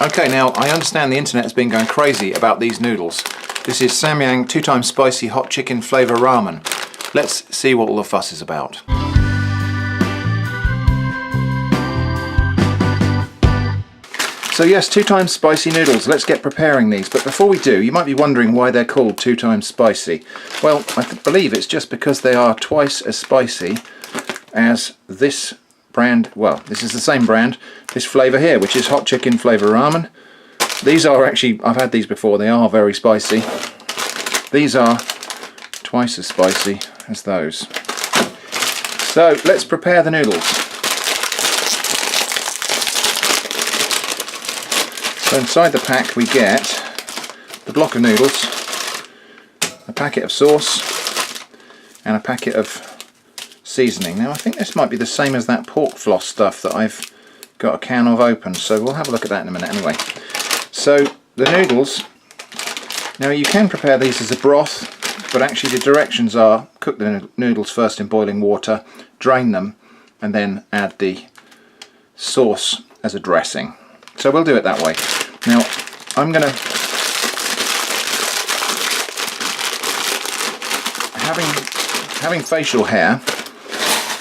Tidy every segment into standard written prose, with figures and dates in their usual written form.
Okay, now I understand the internet has been going crazy about these noodles. This is Samyang 2x spicy hot chicken flavour ramen. Let's see what all the fuss is about. So yes, 2x spicy noodles. Let's get preparing these. But before we do, you might be wondering why they're called 2x spicy. Well, I believe it's just because they are twice as spicy as this brand. Well, this is the same brand, this flavour here, which is hot chicken flavour ramen. These are actually, I've had these before, they are very spicy. These are twice as spicy as those. So let's prepare the noodles. So inside the pack we get the block of noodles, a packet of sauce and a packet of seasoning. Now I think this might be the same as that pork floss stuff that I've got a can of open, so we'll have a look at that in a minute anyway. So the noodles, now you can prepare these as a broth, but actually the directions are cook the noodles first in boiling water, drain them, and then add the sauce as a dressing. So we'll do it that way. Now I'm going to, having facial hair,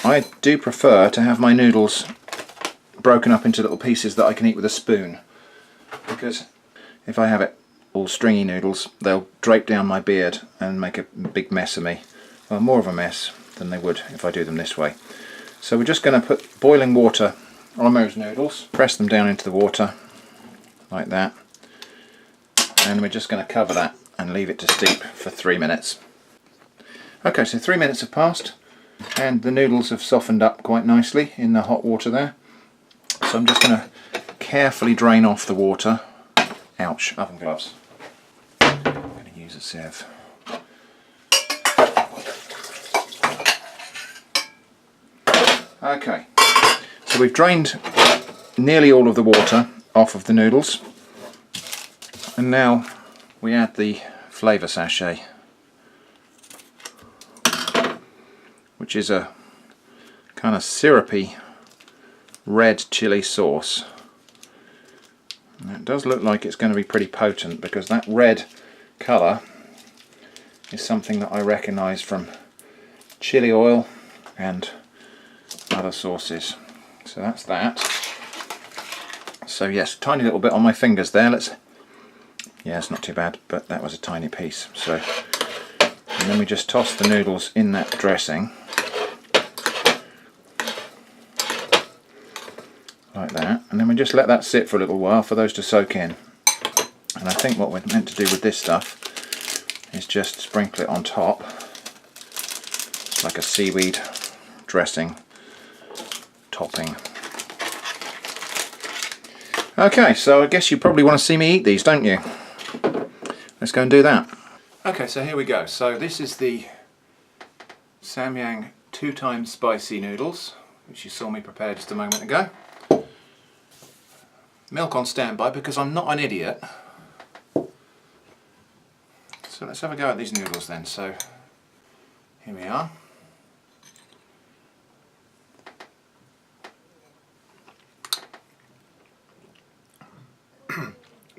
I do prefer to have my noodles broken up into little pieces that I can eat with a spoon, because if I have it all stringy noodles, they'll drape down my beard and make a big mess of me. Well, more of a mess than they would if I do them this way. So we're just going to put boiling water on those noodles, press them down into the water like that, and we're just going to cover that and leave it to steep for 3 minutes. Okay, so 3 minutes have passed and the noodles have softened up quite nicely in the hot water there. So I'm just going to carefully drain off the water. Ouch, oven gloves. I'm going to use a sieve. Okay, so we've drained nearly all of the water off of the noodles, and now we add the flavour sachet, which is a kind of syrupy red chilli sauce. And it does look like it's going to be pretty potent, because that red colour is something that I recognise from chili oil and other sauces. So that's that. So yes, tiny little bit on my fingers there. Yeah, it's not too bad, but that was a tiny piece. So, and then we just toss the noodles in that dressing like that, and then we just let that sit for a little while for those to soak in. And I think what we're meant to do with this stuff is just sprinkle it on top. It's like a seaweed dressing topping. Okay, so I guess you probably want to see me eat these, don't you? Let's go and do that. Okay, so here we go. So this is the Samyang 2x spicy noodles, which you saw me prepare just a moment ago. Milk on standby because I'm not an idiot. So let's have a go at these noodles then. So here we are.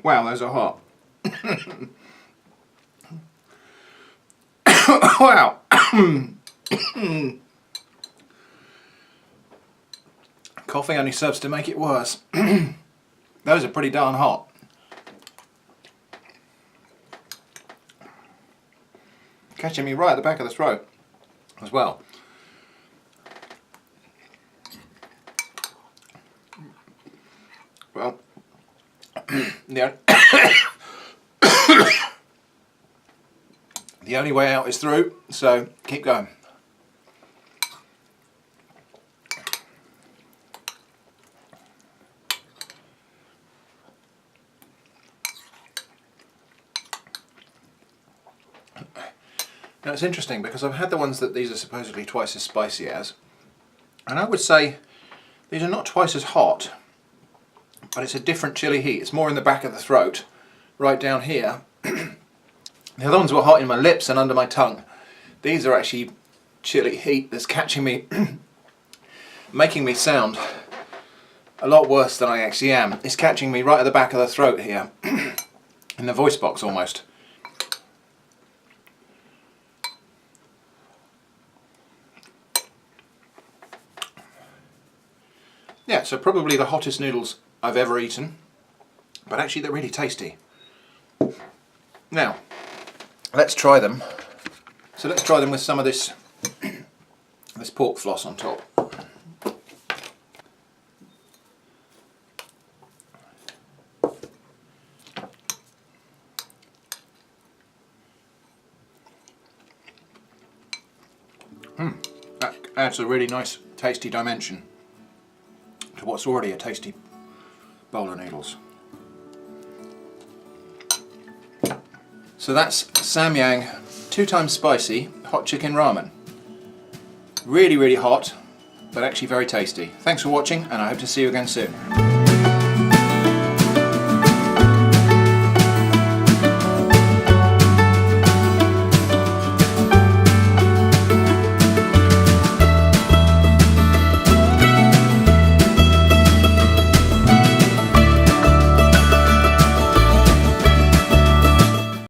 Wow, those are hot. Wow. Coffee only serves to make it worse. Those are pretty darn hot. Catching me right at the back of the throat as well. Well, the only way out is through, so keep going. Now it's interesting because I've had the ones that these are supposedly twice as spicy as, and I would say these are not twice as hot, but it's a different chili heat. It's more in the back of the throat, right down here. The other ones were hot in my lips and under my tongue. These are actually chili heat that's catching me, making me sound a lot worse than I actually am. It's catching me right at the back of the throat here, in the voice box almost. Yeah, so probably the hottest noodles I've ever eaten, but actually they're really tasty. Now, let's try them. So let's try them with some of this, this pork floss on top. That adds a really nice tasty dimension to what's already a tasty bowl of noodles. So that's Samyang 2 times spicy hot chicken ramen. Really, really hot, but actually very tasty. Thanks for watching, and I hope to see you again soon.